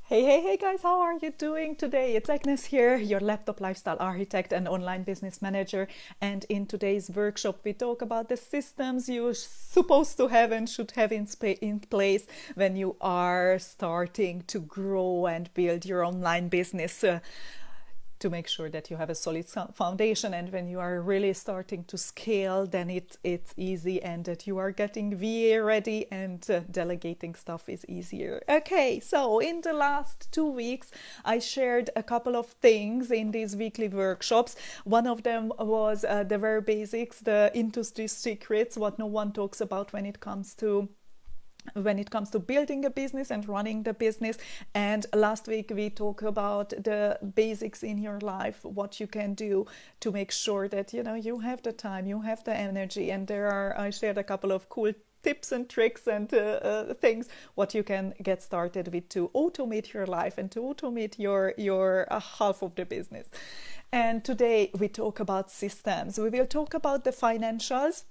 Hey guys, how are you doing today? It's Agnes here, your laptop lifestyle architect and online business manager. And in today's workshop, we talk about the systems you're supposed to have and should have in place when you are starting to grow and build your online business. To make sure that you have a solid foundation, and when you are really starting to scale, then it's easy, and that you are getting VA ready, and delegating stuff is easier. Okay, so in the last 2 weeks I shared a couple of things in these weekly workshops. One of them was the very basics, the industry secrets, what no one talks about when it comes to building a business and running the business. And last week we talked about the basics in your life, what you can do to make sure that you have the time, you have the energy. And I shared a couple of cool tips and tricks and things what you can get started with to automate your life and to automate your half of the business. And today we talk about systems. We will talk about the financials,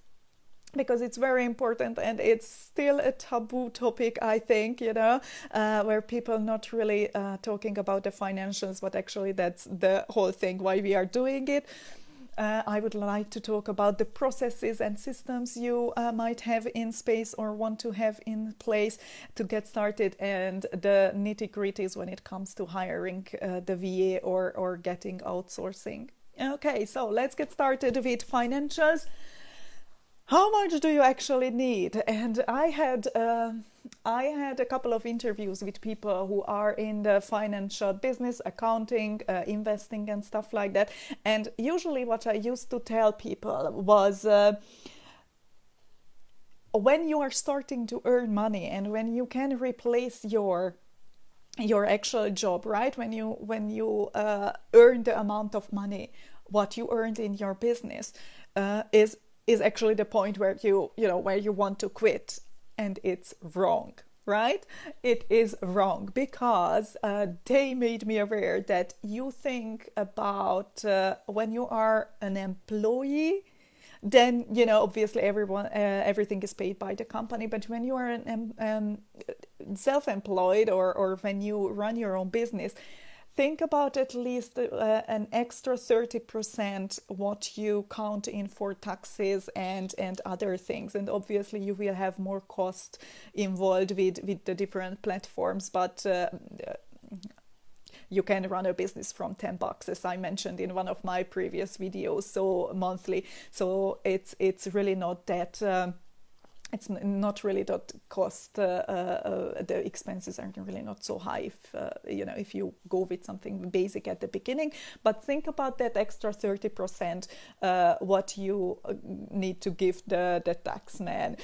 because it's very important, and it's still a taboo topic, I think, where people not really talking about the financials, but actually that's the whole thing why we are doing it. I would like to talk about the processes and systems you might have in space or want to have in place to get started, and the nitty-gritties when it comes to hiring the VA or getting outsourcing. Okay, so let's get started with financials. How much do you actually need? And I had a couple of interviews with people who are in the financial business, accounting, investing, and stuff like that. And usually, what I used to tell people was, when you are starting to earn money and when you can replace your actual job, right? When you earn the amount of money what you earned in your business, is actually the point where you want to quit. And it's wrong, right? It is wrong, because they made me aware that you think about when you are an employee, then obviously everything is paid by the company. But when you are self-employed, or when you run your own business, think about at least an extra 30% what you count in for taxes and other things. And obviously you will have more cost involved with the different platforms, but you can run a business from $10, as I mentioned in one of my previous videos, so monthly. So it's really not that it's not really that cost, the expenses are really not so high if you go with something basic at the beginning. But think about that extra 30%, what you need to give the tax man.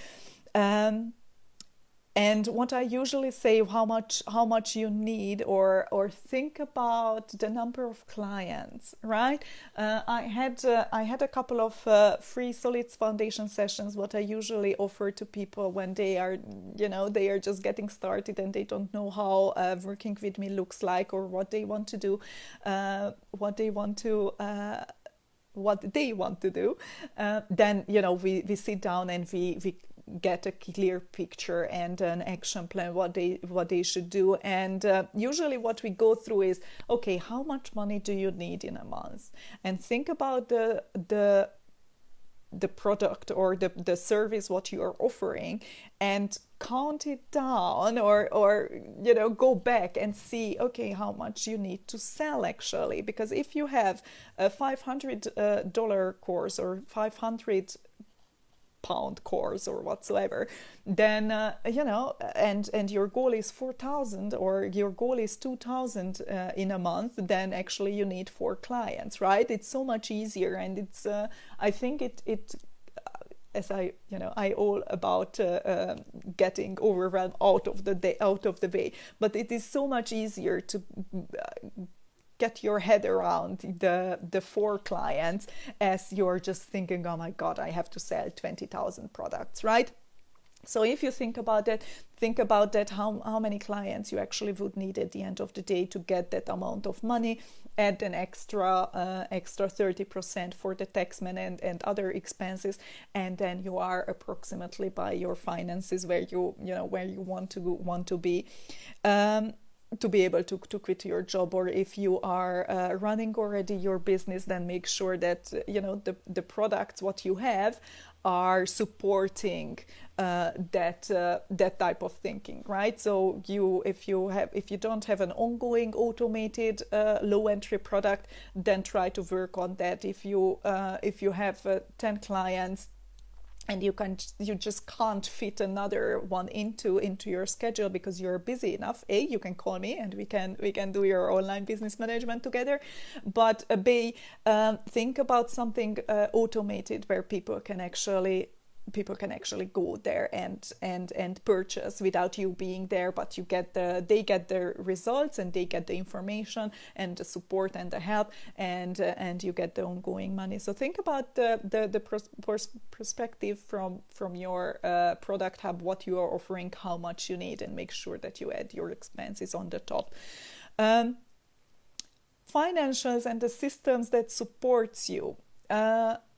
And what I usually say, how much you need, or think about the number of clients, right? I had a couple of free Solids Foundation sessions. What I usually offer to people when they are just getting started and they don't know how working with me looks like, or what they want to do, what they want to do, then we sit down and we get a clear picture and an action plan what they should do. And usually what we go through is, okay, how much money do you need in a month? And think about the product or the service what you are offering, and count it down, or go back and see, okay, how much you need to sell actually. Because if you have a $500 course or 500 pound course or whatsoever, then and your goal is 4,000 or your goal is 2,000 in a month, then actually you need 4 clients, right? It's so much easier. And it's I think it as I all about getting overwhelmed out of the way, but it is so much easier to get your head around the 4 clients, as you're just thinking, oh my god, I have to sell 20,000 products, right? So if you think about that, how many clients you actually would need at the end of the day to get that amount of money, add an extra 30% for the taxman and other expenses, and then you are approximately by your finances where you want to be. to be able to quit your job. Or if you are running already your business, then make sure that the products what you have are supporting that type of thinking, right? So if you don't have an ongoing automated low entry product, then try to work on that. If you have 10 clients and you just can't fit another one into your schedule because you're busy enough, you can call me and we can do your online business management together. But think about something automated where people can actually go there and purchase without you being there, but they get the results and they get the information and the support and the help, and you get the ongoing money. So think about the perspective from your product hub, what you are offering, how much you need, and make sure that you add your expenses on the top. Financials and the systems that supports you.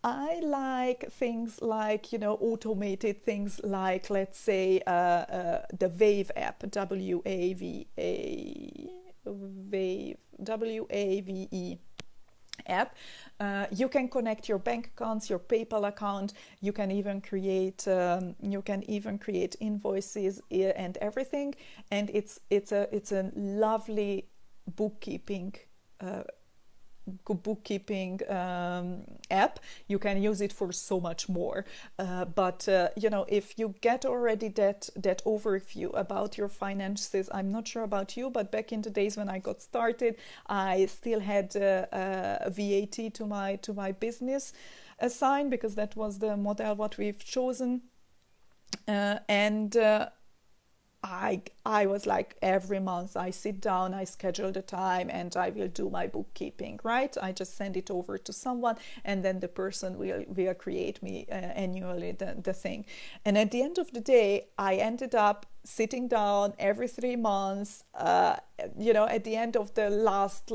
I like things like, automated things like, let's say, the Wave app, WAVE app. You can connect your bank accounts, your PayPal account. You can even create invoices and everything. And it's a lovely bookkeeping app. You can use it for so much more, but if you get already that overview about your finances, I'm not sure about you, but back in the days when I got started, I still had VAT to my business assigned, because that was the model what we've chosen, and I was like, every month I sit down, I schedule the time, and I will do my bookkeeping, right? I just send it over to someone, and then the person will create me annually the thing. And at the end of the day, I ended up sitting down every 3 months, at the end of the last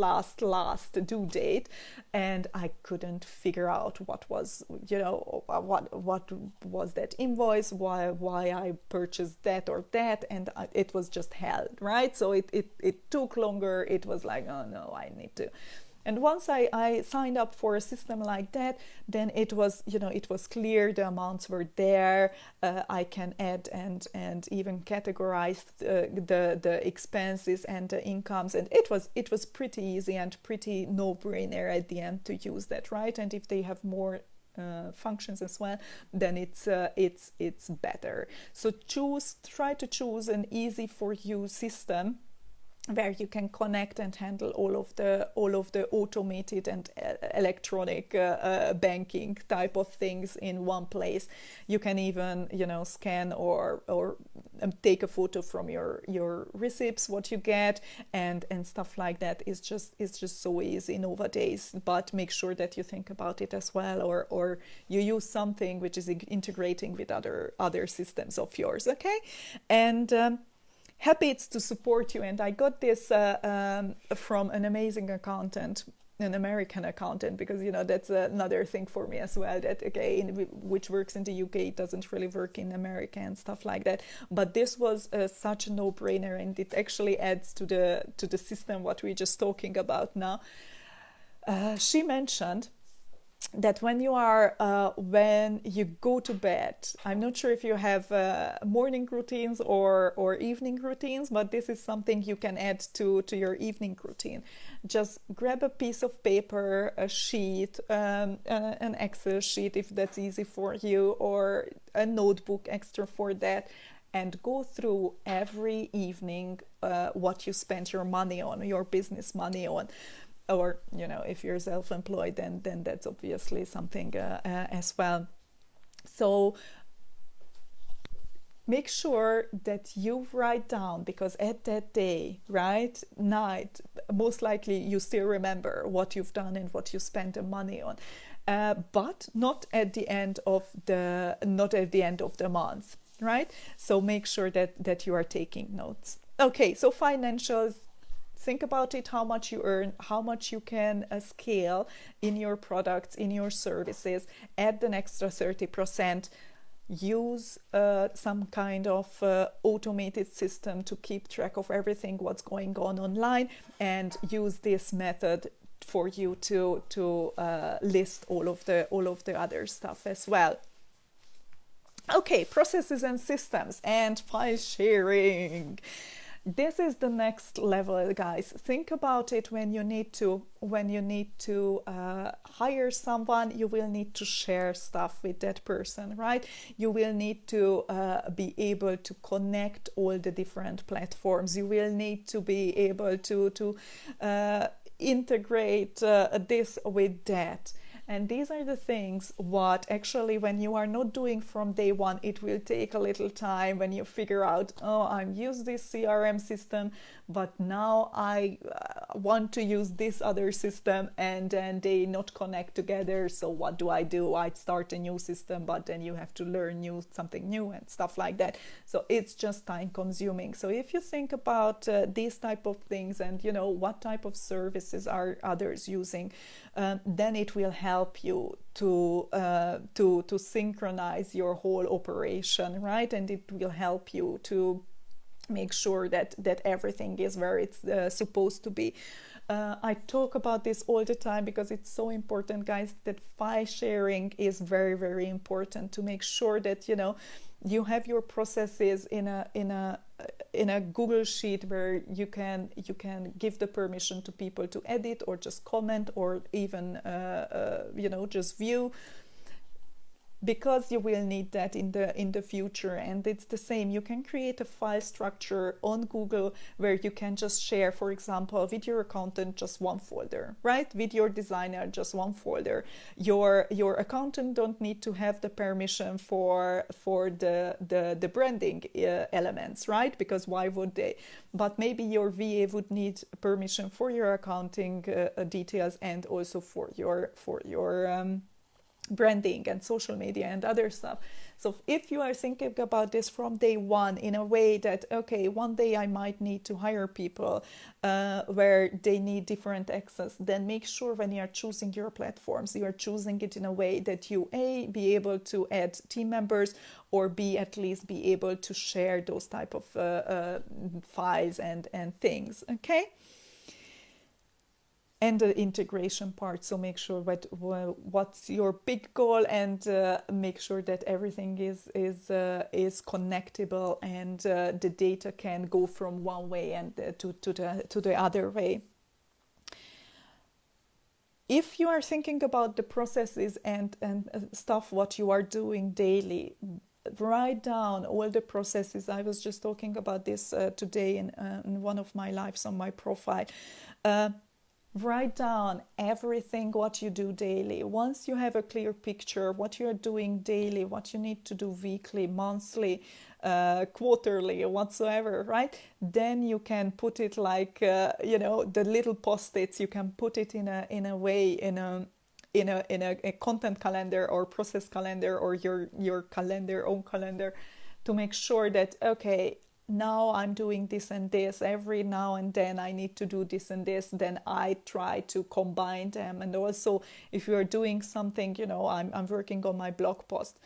due date, and I couldn't figure out what was, what was that invoice, why I purchased that or that, and it was just hell, right? So it took longer. It was like, oh no, I need to. And once I signed up for a system like that, then it was clear, the amounts were there. I can add and even categorize the expenses and the incomes, and it was pretty easy and pretty no-brainer at the end to use that, right? And if they have more functions as well, then it's better. So try to choose an easy for you system where you can connect and handle all of the automated and electronic banking type of things in one place. You can even scan or take a photo from your receipts, what you get, and stuff like that. It's just so easy nowadays. But make sure that you think about it as well, or you use something which is integrating with other systems of yours. Okay, and happy it's to support you. And I got this from an amazing accountant, an American accountant, because that's another thing for me as well, that which works in the UK, it doesn't really work in America and stuff like that. But this was such a no-brainer, and it actually adds to the system what we're just talking about now. She mentioned that when you go to bed, I'm not sure if you have morning routines or evening routines, but this is something you can add to your evening routine. Just grab a piece of paper, a sheet, an Excel sheet if that's easy for you, or a notebook extra for that, and go through every evening what you spent your money on, your business money on. Or if you're self-employed, then that's obviously something as well. So make sure that you write down, because at that day, right, night, most likely you still remember what you've done and what you spent the money on, but not at the end of the month, right? So make sure that you are taking notes. Okay, so financials. Think about it, how much you earn, how much you can scale in your products, in your services. Add an extra 30%. use some kind of automated system to keep track of everything what's going on online, and use this method for you to list all of the other stuff as well. Okay, processes and systems and file sharing. This is the next level, guys. Think about it. When you need to hire someone, you will need to share stuff with that person, right? You will need to be able to connect all the different platforms. You will need to be able to integrate this with that. And these are the things what actually, when you are not doing from day one, it will take a little time when you figure out, oh, I'm using this CRM system, but now I want to use this other system, and then they not connect together. So what do? I start a new system, but then you have to learn something new and stuff like that. So it's just time consuming. So if you think about these type of things, and what type of services are others using, then it will help you to synchronize your whole operation, right? And it will help you to make sure that everything is where it's supposed to be. I talk about this all the time because it's so important, guys, that file sharing is very, very important, to make sure that you have your processes in a Google sheet where you can give the permission to people to edit or just comment, or even just view, because you will need that in the future. And it's the same. You can create a file structure on Google where you can just share, for example, video accountant, just one folder, right? Video designer, just one folder. Your accountant don't need to have the permission for the branding elements, right? Because why would they? But maybe your VA would need permission for your accounting details, and also for your branding and social media and other stuff. So if you are thinking about this from day one in a way that, okay, one day I might need to hire people where they need different access, then make sure when you are choosing your platforms, you are choosing it in a way that you be able to add team members, or at least be able to share those type of files and things, okay? And the integration part. So make sure what's your big goal, and make sure that everything is connectable, and the data can go from one way and to the other way. If you are thinking about the processes and stuff what you are doing daily, write down all the processes. I was just talking about this today in one of my lives on my profile. Write down everything what you do daily. Once you have a clear picture what you are doing daily, what you need to do weekly, monthly, quarterly, whatsoever, right? Then you can put it like the little post-its. You can put it in a way in a content calendar or process calendar, or your own calendar, to make sure that, okay, now I'm doing this and this, every now and then I need to do this and this, then I try to combine them. And also, if you're doing something, I'm working on my blog post,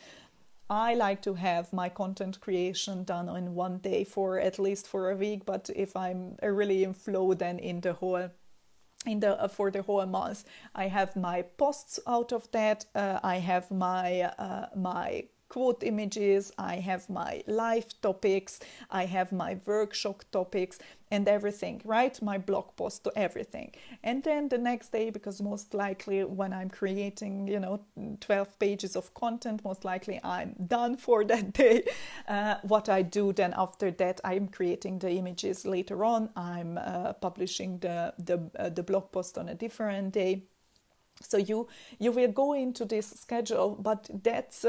I like to have my content creation done in one day, for at least for a week. But if I'm really in flow, then for the whole month, I have my posts out of that. I have my quote images, I have my live topics, I have my workshop topics and everything, right? My blog post to everything. And then the next day, because most likely when I'm creating, 12 pages of content, most likely I'm done for that day. What I do then after that, I'm creating the images later on. I'm publishing the blog post on a different day. So you will go into this schedule, but that's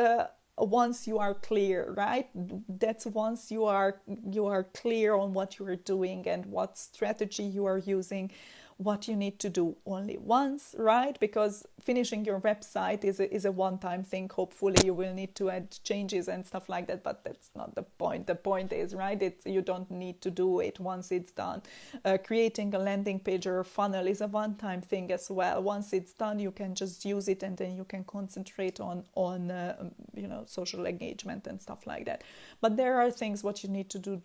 once you are clear, right? That's once you are clear on what you are doing and what strategy you are using, what you need to do only once, right? Because finishing your website is a one-time thing. Hopefully you will need to add changes and stuff like that, but that's not the point. The point is, right, you don't need to do it once it's done. Creating a landing page or a funnel is a one-time thing as well. Once it's done, you can just use it, and then you can concentrate on social engagement and stuff like that. But there are things what you need to do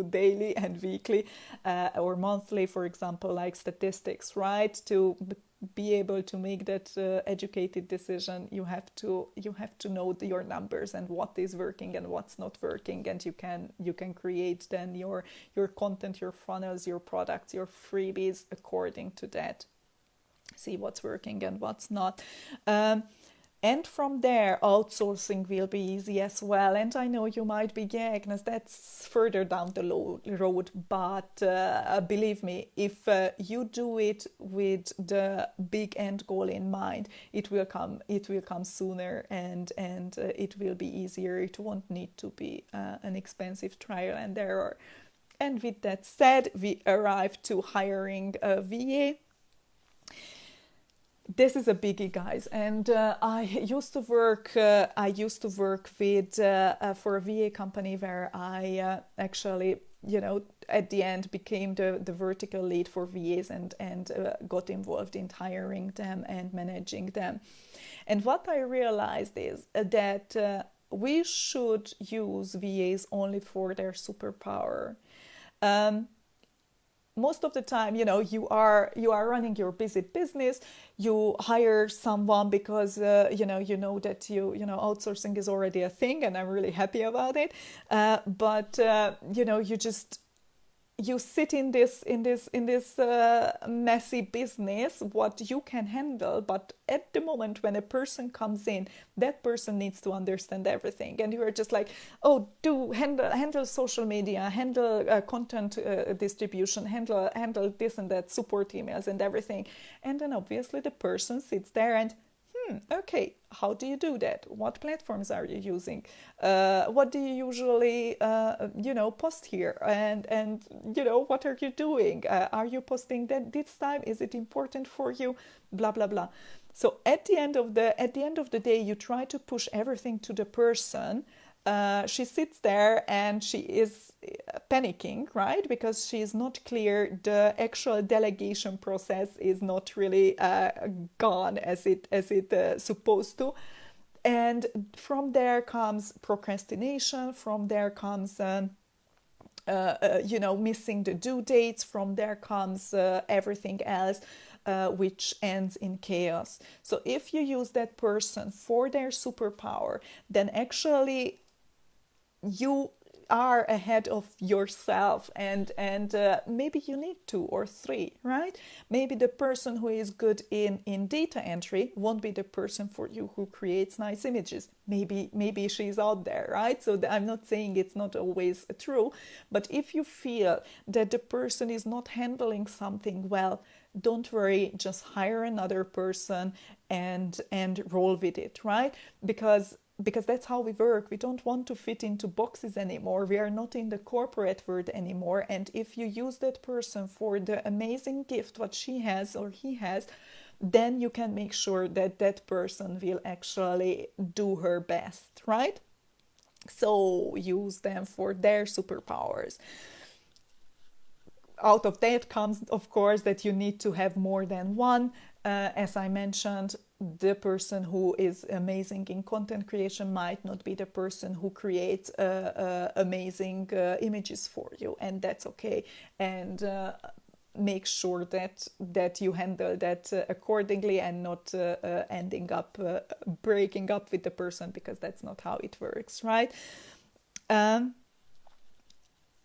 daily and weekly or monthly, for example, like statistics, right? To be able to make that educated decision, you have to know your numbers and what is working and what's not working, and you can create then your content, your funnels, your products, your freebies according to that. See what's working and what's not. And from there, outsourcing will be easy as well. And I know you might be, yeah, Agnes, that's further down the road. But believe me, if you do it with the big end goal in mind, it will come sooner, and it will be easier. It won't need to be an expensive trial and error. And with that said, we arrive to hiring a VA. This is a biggie, guys, and I used to work with for a VA company where I actually, at the end became the vertical lead for VAs and got involved in hiring them and managing them. And what I realized is that we should use VAs only for their superpower. Most of the time, you are running your busy business. You hire someone because you know that outsourcing is already a thing, and I'm really happy about it. But you sit in this messy business what you can handle, but at the moment when a person comes in, that person needs to understand everything, and you are just like, oh, handle social media, handle content distribution, handle this and that, support emails and everything. And then obviously the person sits there and okay, how do you do that? What platforms are you using? What do you usually, post here? And what are you doing? Are you posting that this time? Is it important for you? Blah, blah, blah. So at the end of the day, you try to push everything to the person. She sits there and she is panicking, right? Because she is not clear. The actual delegation process is not really gone as it supposed to. And from there comes procrastination. From there comes missing the due dates. From there comes everything else. Which ends in chaos. So if you use that person for their superpower, then actually you are ahead of yourself, and maybe you need 2 or 3, right? Maybe the person who is good in data entry won't be the person for you who creates nice images. Maybe she's out there, right? So I'm not saying it's not always true, but if you feel that the person is not handling something well, don't worry, just hire another person and roll with it, right? Because that's how we work. We don't want to fit into boxes anymore. We are not in the corporate world anymore. And if you use that person for the amazing gift what she has or he has, then you can make sure that that person will actually do her best, right? So use them for their superpowers. Out of that comes, of course, that you need to have more than one. As I mentioned, the person who is amazing in content creation might not be the person who creates amazing images for you, and that's okay. And make sure that you handle that accordingly, and not ending up breaking up with the person, because that's not how it works, right?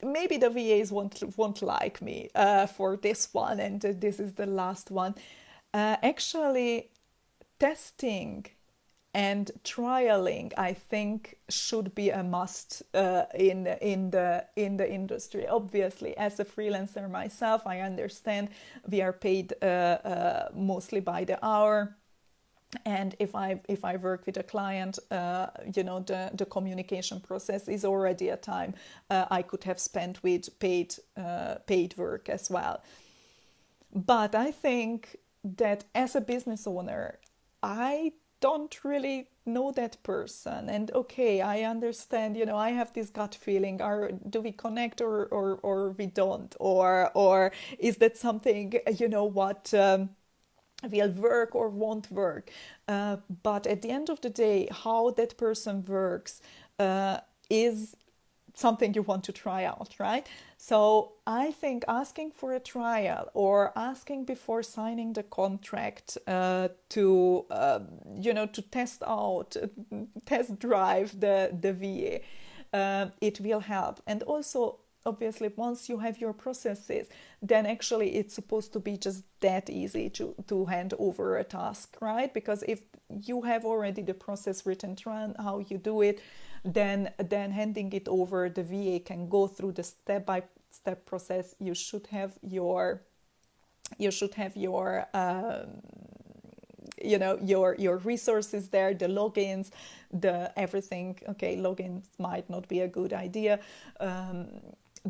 Maybe the VAs won't like me for this one, and this is the last one. Actually, testing and trialing, I think, should be a must in the industry. Obviously, as a freelancer myself, I understand we are paid mostly by the hour. And if I work with a client, the communication process is already a time I could have spent with paid work as well. But I think that as a business owner, I don't really know that person. And okay, I understand, I have this gut feeling, or do we connect, or we don't? Or is that something, what will work or won't work? But at the end of the day, how that person works is something you want to try out, right? So I think asking for a trial or asking before signing the contract to test out, test drive the VA, it will help. And also, obviously, once you have your processes, then actually it's supposed to be just that easy to hand over a task, right? Because if you have already the process written down, how you do it, then handing it over, the VA can go through the step-by-step process. You should have your your resources there, the logins, the everything. Okay, logins might not be a good idea.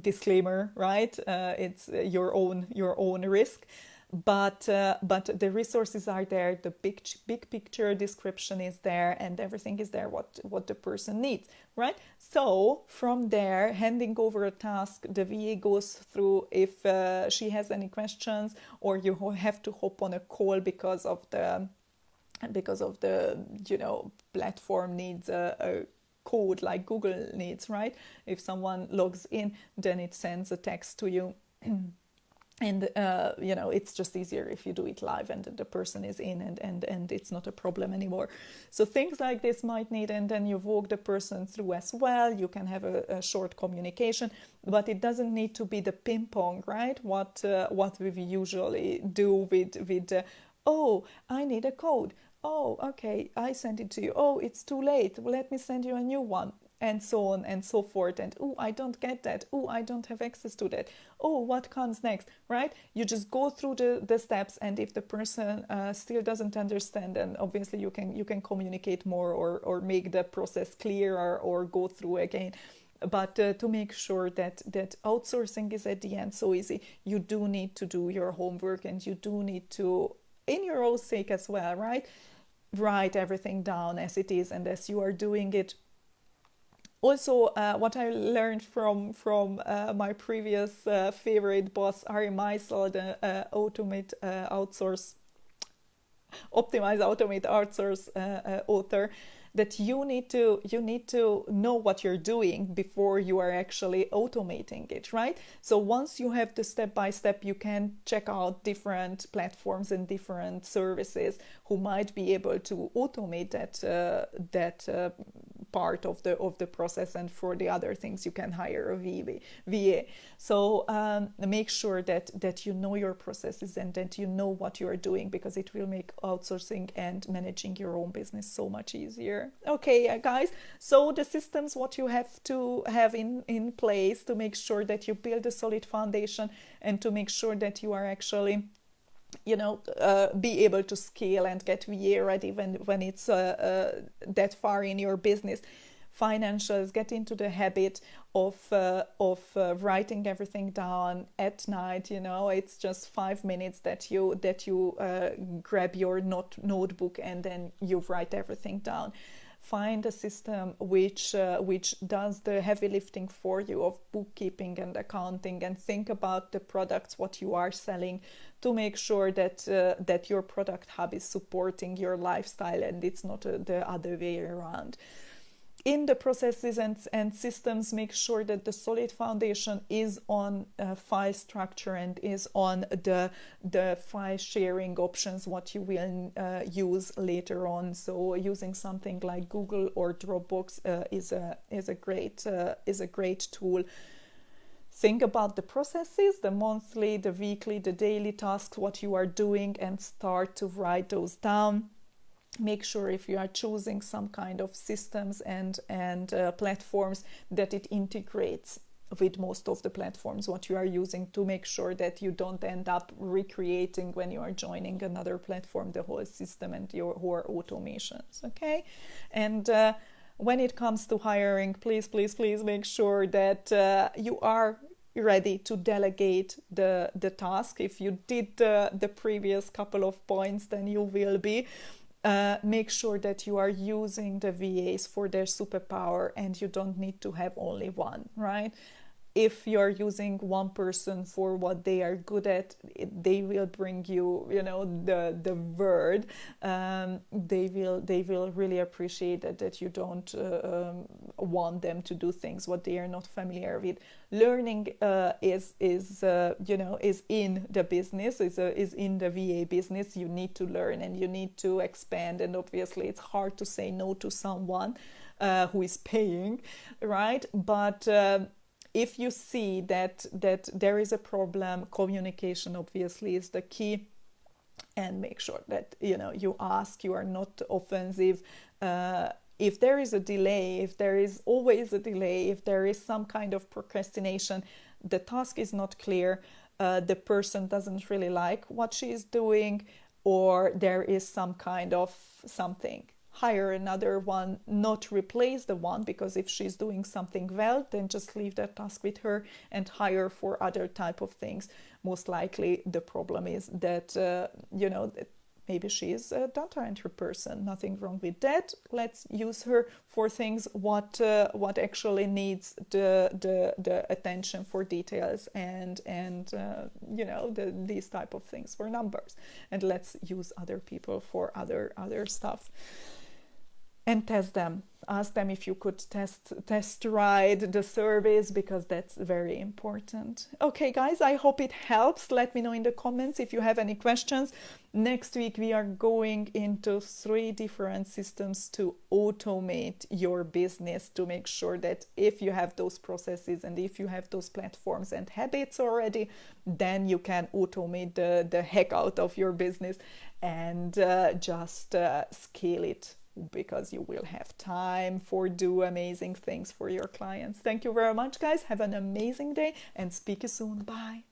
Disclaimer, right? It's your own risk, but the resources are there. The big picture description is there, and everything is there what the person needs, right? So from there, handing over a task, the VA goes through if she has any questions, or you have to hop on a call because of the platform needs a code like Google needs, right? If someone logs in, then it sends a text to you. And it's just easier if you do it live and the person is in, and it's not a problem anymore. So things like this might need, and then you walk the person through as well. You can have a short communication, but it doesn't need to be the ping pong, right? What we usually do with oh, I need a code. Oh, okay, I sent it to you. Oh, it's too late. Let me send you a new one. And so on and so forth. And oh, I don't get that. Oh, I don't have access to that. Oh, what comes next, right? You just go through the steps, and if the person still doesn't understand, then obviously you can communicate more or make the process clearer or go through again. But to make sure that outsourcing is at the end so easy, you do need to do your homework, and you do need to, in your own sake as well, right? Write everything down as it is and as you are doing it. Also, what I learned from my previous favorite boss, Ari Meisel, the Optimize, Automate, Outsource author, that you need to know what you're doing before you are actually automating it, right? So once you have the step by step, you can check out different platforms and different services who might be able to automate that part of the process, and for the other things you can hire a VA. So make sure that you know your processes and that you know what you are doing, because it will make outsourcing and managing your own business so much easier. Okay, guys, so the systems, what you have to have in place to make sure that you build a solid foundation, and to make sure that you are actually be able to scale and get VA ready when it's that far in your business. Financials, get into the habit of writing everything down at night. It's just 5 minutes that you grab your notebook and then you write everything down. Find a system which does the heavy lifting for you of bookkeeping and accounting, and think about the products what you are selling, to make sure that your product hub is supporting your lifestyle and it's not the other way around. In the processes and systems, make sure that the solid foundation is on file structure and is on the file sharing options what you will use later on. So using something like Google or Dropbox is a great tool. Think about the processes, the monthly, the weekly, the daily tasks, what you are doing, and start to write those down. Make sure if you are choosing some kind of systems and platforms that it integrates with most of the platforms what you are using, to make sure that you don't end up recreating when you are joining another platform the whole system and your whole automations. Okay, and when it comes to hiring, please make sure that you are ready to delegate the task. If you did the previous couple of points, then you will be. Make sure that you are using the VAs for their superpower, and you don't need to have only one, right? If you're using one person for what they are good at, they will bring you, the word. They will really appreciate that you don't want them to do things what they are not familiar with. Learning is in the business, is in the VA business. You need to learn and you need to expand, and obviously it's hard to say no to someone who is paying, right? But if you see that there is a problem, communication obviously is the key, and make sure that you ask, you are not offensive. If there is a delay, if there is always a delay, if there is some kind of procrastination, the task is not clear, the person doesn't really like what she is doing, or there is some kind of something. Hire another one, not replace the one, because if she's doing something well, then just leave that task with her and hire for other type of things. Most likely the problem is that maybe she is a data entry person. Nothing wrong with that. Let's use her for things what actually needs the attention for details and these type of things for numbers. And let's use other people for other stuff. And test them. Ask them if you could test ride the service, because that's very important. Okay, guys, I hope it helps. Let me know in the comments if you have any questions. Next week, we are going into 3 different systems to automate your business, to make sure that if you have those processes and if you have those platforms and habits already, then you can automate the heck out of your business and just scale it, because you will have time for do amazing things for your clients. Thank you very much, guys. Have an amazing day and speak to you soon. Bye.